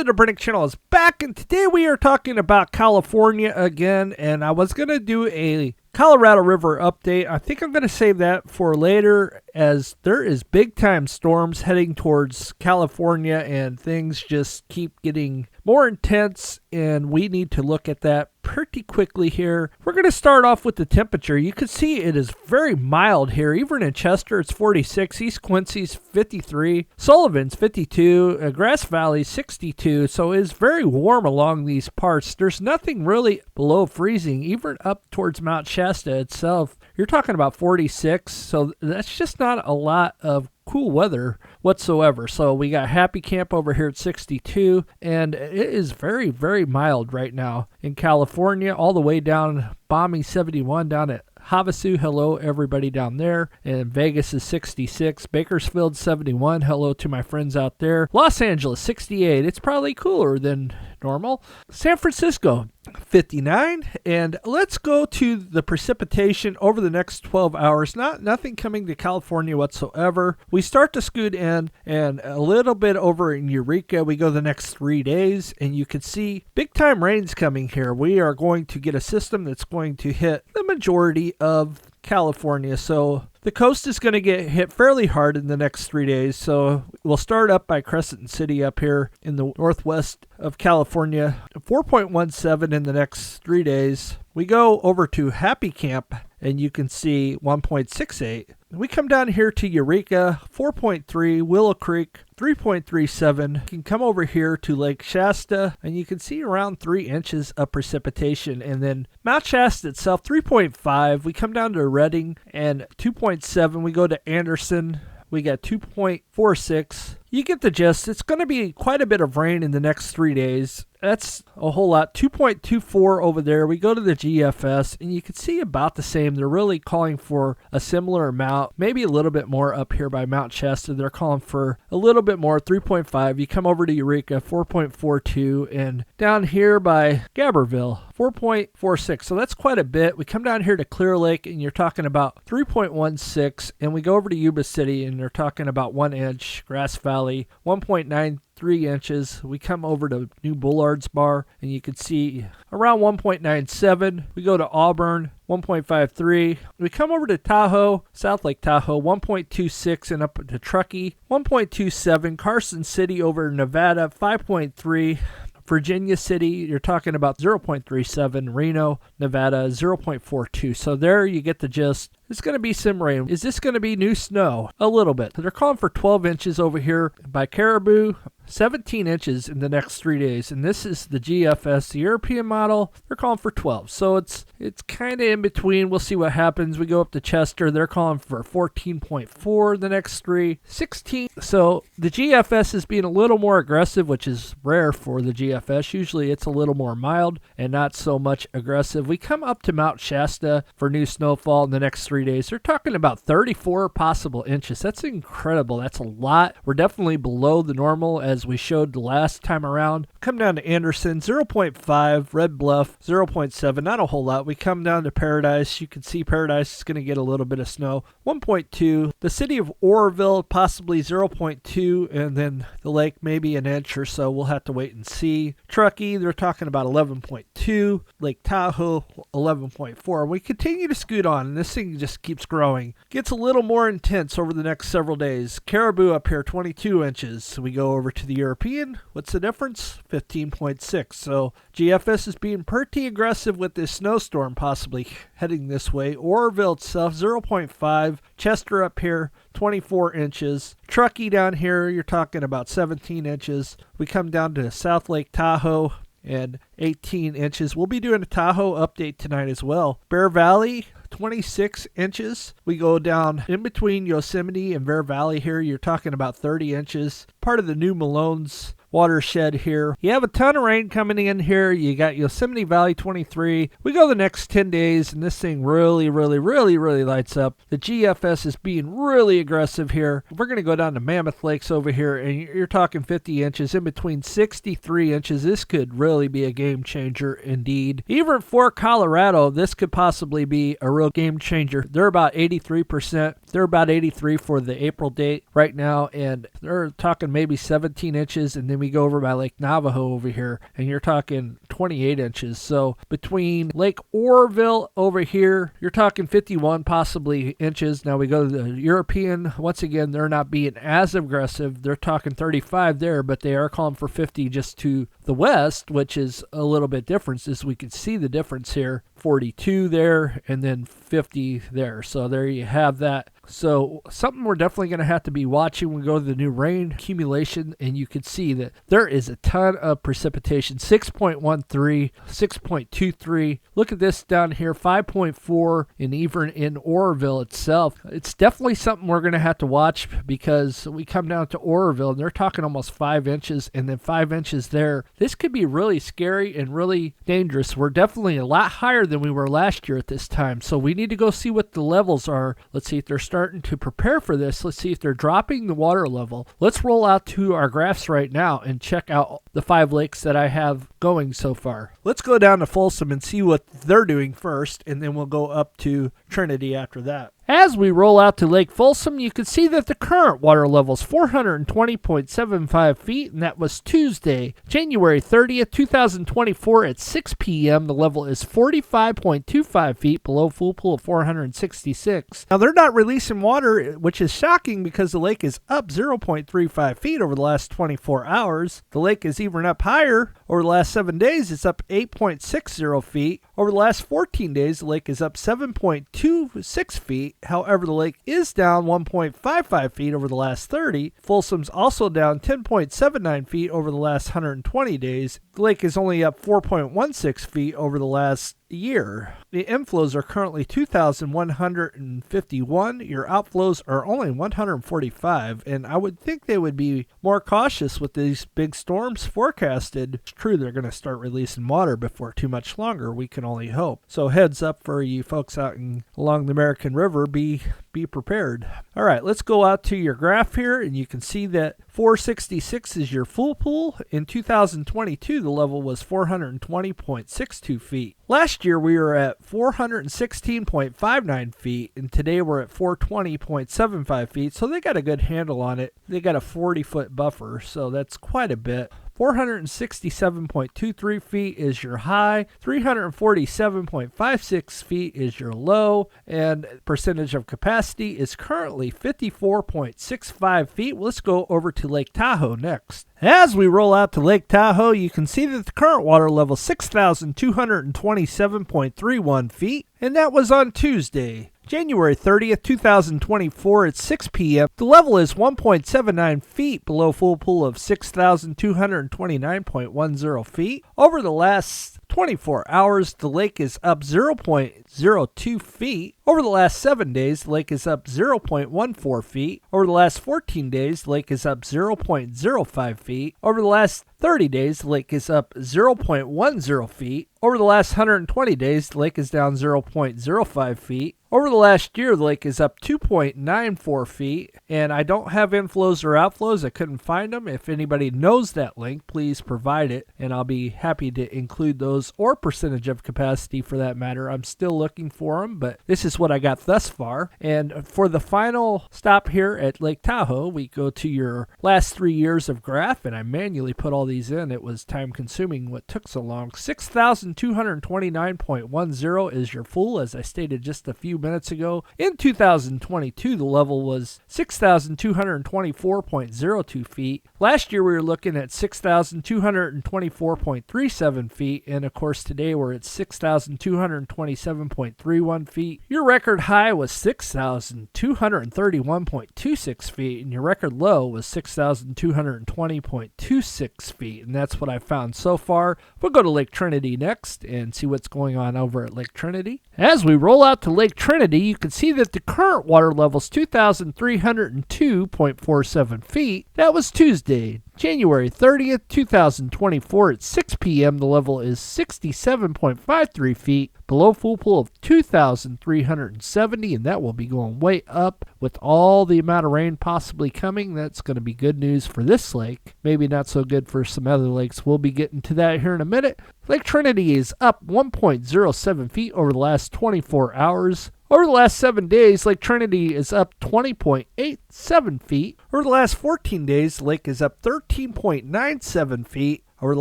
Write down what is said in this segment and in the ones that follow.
to the Brimming channel is back, and today we are talking about California again, and I was going to do a Colorado River update. I think I'm going to save that for later, as there is big time storms heading towards California and things just keep getting more intense, and we need to look at that pretty quickly here. We're going to start off with the temperature. You can see it is very mild here. Even in Chester, it's 46. East Quincy's 53. Sullivan's 52. Grass Valley 62. So it is very warm along these parts. There's nothing really below freezing, even up towards Mount Shasta itself. You're talking about 46. So that's just not a lot of cool weather whatsoever. So we got Happy Camp over here at 62, and it is very, very mild right now in California, all the way down balmy 71 down at Havasu. Hello everybody down there. And Vegas is 66. Bakersfield 71. Hello to my friends out there. Los Angeles 68. It's probably cooler than normal. San Francisco 59. And let's go to the precipitation over the next 12 hours. Nothing coming to California whatsoever. We start to scoot in, and a little bit over in Eureka. We go the next 3 days, and you can see big time rains coming here. We are going to get a system that's going to hit the majority of California. So the coast is going to get hit fairly hard in the next 3 days. So we'll start up by Crescent City up here in the northwest of California. 4.17 in the next 3 days. We go over to Happy Camp, and you can see 1.68. We come down here to Eureka, 4.3, Willow Creek, 3.37. You can come over here to Lake Shasta, and you can see around 3 inches of precipitation. And then Mount Shasta itself, 3.5. We come down to Redding, and 2.7. We go to Anderson. We got 2.46. You get the gist. It's going to be quite a bit of rain in the next 3 days. That's a whole lot. 2.24 over there. We go to the GFS, and you can see about the same. They're really calling for a similar amount, maybe a little bit more up here by Mount Shasta. They're calling for a little bit more, 3.5. You come over to Eureka, 4.42, and down here by Gaberville, 4.46. So that's quite a bit. We come down here to Clear Lake, and you're talking about 3.16, and we go over to Yuba City, and they're talking about 1 inch. Grass Valley, 1.93 inches. We come over to New Bullard's Bar, and you can see around 1.97. We go to Auburn, 1.53. We come over to Tahoe, South Lake Tahoe, 1.26, and up to Truckee, 1.27. Carson City over in Nevada, 5.3. Virginia City, you're talking about 0.37. Reno, Nevada, 0.42. So there you get the gist. It's going to be some rain. Is this going to be new snow? A little bit. They're calling for 12 inches over here by Caribou, 17 inches in the next 3 days. And this is the GFS, the European model. They're calling for 12. So it's kind of in between. We'll see what happens. We go up to Chester. They're calling for 14.4 the next 3. 16. So the GFS is being a little more aggressive, which is rare for the GFS. Usually it's a little more mild and not so much aggressive. We come up to Mount Shasta for new snowfall in the next 3 days. They're talking about 34 possible inches. That's incredible. That's a lot. We're definitely below the normal as we showed the last time around. Come down to Anderson, 0.5. Red Bluff, 0.7. Not a whole lot. We come down to Paradise. You can see Paradise is going to get a little bit of snow. 1.2. The city of Oroville, possibly 0.2. And then the lake, maybe an inch or so. We'll have to wait and see. Truckee, they're talking about 11.2. Lake Tahoe, 11.4. We continue to scoot on, and this thing just keeps growing. Gets a little more intense over the next several days. Caribou up here, 22 inches. So we go over to the European. What's the difference? 15.6. So GFS is being pretty aggressive with this snowstorm possibly heading this way. Oroville itself, 0.5. Chester up here, 24 inches. Truckee down here, you're talking about 17 inches. We come down to South Lake Tahoe, and 18 inches. We'll be doing a Tahoe update tonight as well. Bear Valley, 26 inches. We go down in between Yosemite and Bear Valley here. You're talking about 30 inches. Part of the New Malone's watershed here. You have a ton of rain coming in here. You got Yosemite Valley 23. We go the next 10 days, and this thing really lights up. The GFS is being really aggressive here. We're going to go down to Mammoth Lakes over here, and you're talking 50 inches, in between 63 inches. This could really be a game changer indeed. Even for Colorado, this could possibly be a real game changer. They're about 83%. They're about 83 for the April date right now, and they're talking maybe 17 inches, and then then we go over by Lake Navajo over here, and you're talking 28 inches. So between Lake Oroville over here, you're talking 51 possibly inches. Now we go to the European. Once again, they're not being as aggressive. They're talking 35 there, but they are calling for 50 just to the west, which is a little bit different, as we can see the difference here. 42 there and then 50 there. So there you have that. So something we're definitely going to have to be watching when we go to the new rain accumulation, and you can see that there is a ton of precipitation. 6.13, 6.23. Look at this down here, 5.4, and even in Oroville itself. It's definitely something we're going to have to watch, because we come down to Oroville and they're talking almost 5 inches and then 5 inches there. This could be really scary and really dangerous. We're definitely a lot higher than we were last year at this time. So we need to go see what the levels are. Let's see if they're starting to prepare for this. Let's see if they're dropping the water level. Let's roll out to our graphs right now and check out the 5 lakes that I have going so far. Let's go down to Folsom and see what they're doing first, and then we'll go up to Trinity after that. As we roll out to Lake Folsom, you can see that the current water level is 420.75 feet, and that was Tuesday, January 30th, 2024 at 6 p.m. The level is 45.25 feet below full pool of 466. Now, they're not releasing water, which is shocking because the lake is up 0.35 feet over the last 24 hours. The lake is even up higher over the last 7 days. It's up 8.60 feet. Over the last 14 days, the lake is up 7.26 feet. However, the lake is down 1.55 feet over the last 30. Folsom's also down 10.79 feet over the last 120 days. The lake is only up 4.16 feet over the last year. The inflows are currently 2,151. Your outflows are only 145, and I would think they would be more cautious with these big storms forecasted. It's true they're going to start releasing water before too much longer. We can only hope. So heads up for you folks out along the American River. Be prepared. All right, let's go out to your graph here, and you can see that 466 is your full pool. In 2022, the level was 420.62 feet. Last year, we were at 416.59 feet, and today we're at 420.75 feet, so they got a good handle on it. They got a 40-foot buffer, so that's quite a bit. 467.23 feet is your high, 347.56 feet is your low, and percentage of capacity is currently 54.65 feet. Let's go over to Lake Tahoe next. As we roll out to Lake Tahoe, you can see that the current water level is 6,227.31 feet, and that was on Tuesday, January 30th, 2024 at 6 p.m. The level is 1.79 feet below full pool of 6,229.10 feet. Over the last 24 hours, the lake is up 0.02 feet. Over the last 7 days, the lake is up 0.14 feet. Over the last 14 days, the lake is up 0.05 feet. Over the last 30 days, the lake is up 0.10 feet. Over the last 120 days, the lake is down 0.05 feet. Over the last year, the lake is up 2.94 feet, and I don't have inflows or outflows. I couldn't find them. If anybody knows that link, please provide it, and I'll be happy to include those, or percentage of capacity for that matter. I'm still looking for them, but this is what I got thus far. And for the final stop here at Lake Tahoe, we go to your last 3 years of graph, and I manually put all these in. It was time consuming what took so long. 6,229.10 is your full, as I stated just a few minutes ago. In 2022, the level was 6,224.02 feet. Last year, we were looking at 6,224.37 feet, and of course, today we're at 6,227.31 feet. Your record high was 6,231.26 feet, and your record low was 6,220.26 feet, and that's what I found so far. We'll go to Lake Trinity next and see what's going on over at Lake Trinity. As we roll out to Lake Trinity, you can see that the current water level is 2,302.47 feet. That was Tuesday, January 30th, 2024 at 6 p.m. The level is 67.53 feet below full pool of 2,370, and that will be going way up with all the amount of rain possibly coming. That's going to be good news for this lake. Maybe not so good for some other lakes. We'll be getting to that here in a minute. Lake Trinity is up 1.07 feet over the last 24 hours. Over the last 7 days, Lake Trinity is up 20.87 feet. Over the last 14 days, the lake is up 13.97 feet. Over the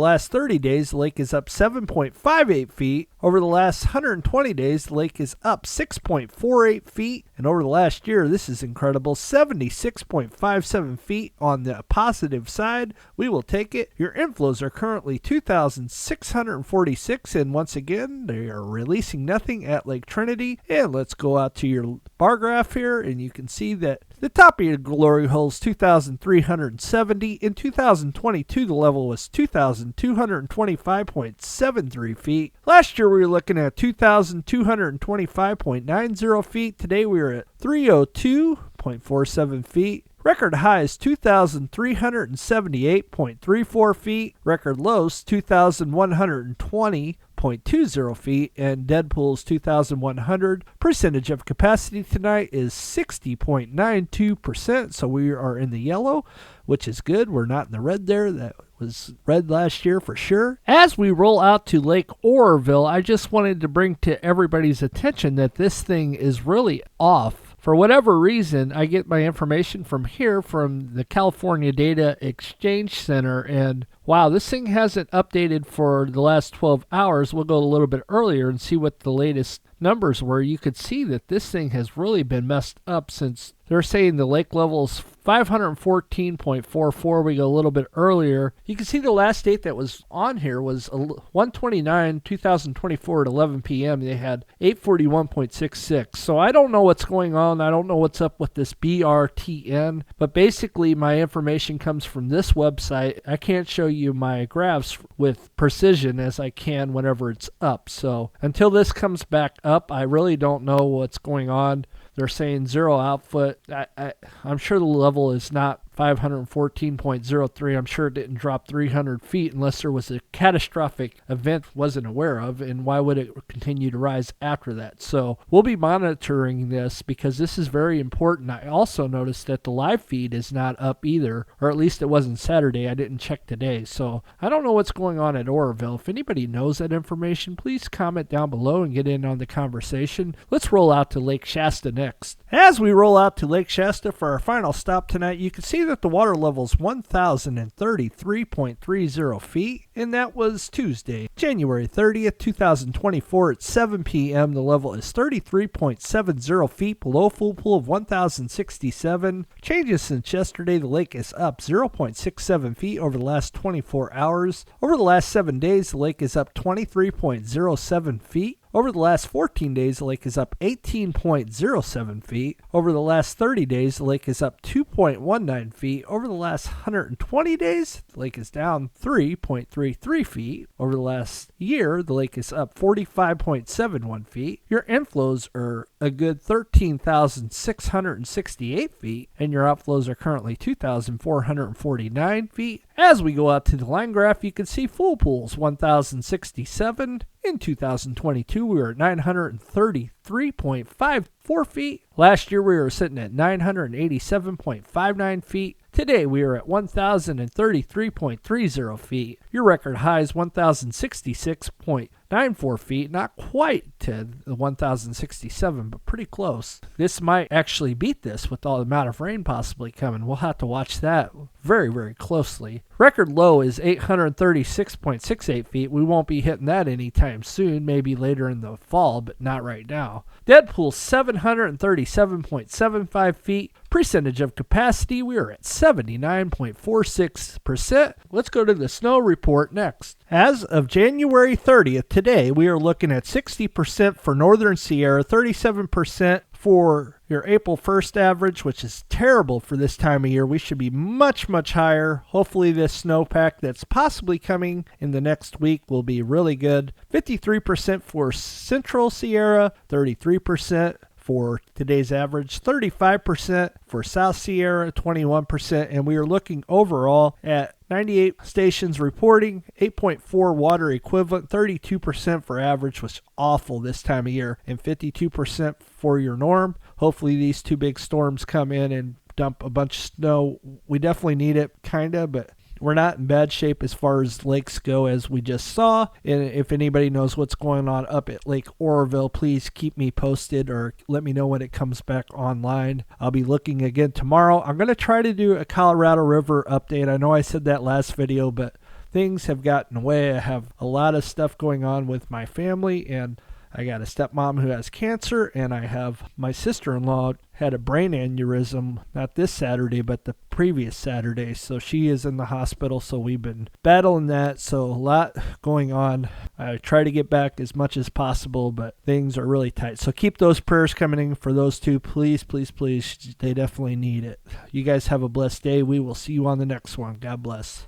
last 30 days, the lake is up 7.58 feet. Over the last 120 days, the lake is up 6.48 feet. And over the last year, this is incredible, 76.57 feet on the positive side. We will take it. Your inflows are currently 2,646. And once again, they are releasing nothing at Lake Trinity. And let's go out to your bar graph here, and you can see that the top of your glory hole is 2,370. In 2022, the level was 2,225.73 feet. Last year, we were looking at 2,225.90 feet. Today, we are at 302.47 feet. Record high is 2,378.34 feet. Record lows 2,120.20 feet. And dead pools 2,100. Percentage of capacity tonight is 60.92%. So we are in the yellow, which is good. We're not in the red there. That was red last year for sure. As we roll out to Lake Oroville, I just wanted to bring to everybody's attention that this thing is really off. For whatever reason, I get my information from here, from the California Data Exchange Center, and wow, this thing hasn't updated for the last 12 hours. We'll go a little bit earlier and see what the latest numbers were. You could see that this thing has really been messed up since they're saying the lake level is 514.44. We go a little bit earlier. You can see the last date that was on here was 1/29/2024 at 11 p.m. They had 841.66. So I don't know what's going on. I don't know what's up with this BRTN. But basically, my information comes from this website. I can't show you my graphs with precision as I can whenever it's up. So until this comes back up, I really don't know what's going on. They're saying zero output. I'm sure the level is not 514.03. I'm sure it didn't drop 300 feet unless there was a catastrophic event wasn't aware of, and why would it continue to rise after that? So we'll be monitoring this because this is very important. I also noticed that the live feed is not up either, or at least it wasn't Saturday. I didn't check today, so I don't know what's going on at Oroville. If anybody knows that information, please comment down below and get in on the conversation. Let's roll out to Lake Shasta next. As we roll out to Lake Shasta for our final stop tonight, you can see that the water level is 1,033.30 feet, and that was Tuesday, January 30th, 2024 at 7 p.m. The level is 33.70 feet below full pool of 1,067. Changes since yesterday, the lake is up 0.67 feet over the last 24 hours. Over the last 7 days, the lake is up 23.07 feet. Over the last 14 days, the lake is up 18.07 feet. Over the last 30 days, the lake is up 2.19 feet. Over the last 120 days, the lake is down 3.33 feet. Over the last year, the lake is up 45.71 feet. Your inflows are a good 13,668 feet, and your outflows are currently 2,449 feet. As we go out to the line graph, you can see full pools 1,067. In 2022, we were at 933.54 feet. Last year, we were sitting at 987.59 feet. Today, we are at 1,033.30 feet. Your record high is 1,066.94 feet. Not quite to the 1,067, but pretty close. This might actually beat this with all the amount of rain possibly coming. We'll have to watch that very, very closely. Record low is 836.68 feet. We won't be hitting that anytime soon, maybe later in the fall, but not right now. Dead pool 737.75 feet. Percentage of capacity, we are at 79.46%. Let's go to the snow report next. As of January 30th, today, we are looking at 60% for Northern Sierra, 37% for your April 1st average, which is terrible for this time of year. We should be much, much higher. Hopefully this snowpack that's possibly coming in the next week will be really good. 53% for Central Sierra, 33% for today's average, 35% for South Sierra, 21%, and we are looking overall at 98 stations reporting, 8.4 water equivalent, 32% for average, which is awful this time of year, and 52% for your norm. Hopefully these two big storms come in and dump a bunch of snow. We definitely need it, kind of, but we're not in bad shape as far as lakes go, as we just saw. And if anybody knows what's going on up at Lake Oroville, please keep me posted or let me know when it comes back online. I'll be looking again tomorrow. I'm going to try to do a Colorado River update. I know I said that last video, but things have gotten away. I have a lot of stuff going on with my family, and I got a stepmom who has cancer, and I have my sister-in-law had a brain aneurysm, not this Saturday, but the previous Saturday. So she is in the hospital, so we've been battling that. So a lot going on. I try to get back as much as possible, but things are really tight. So keep those prayers coming in for those two. Please, please, please. They definitely need it. You guys have a blessed day. We will see you on the next one. God bless.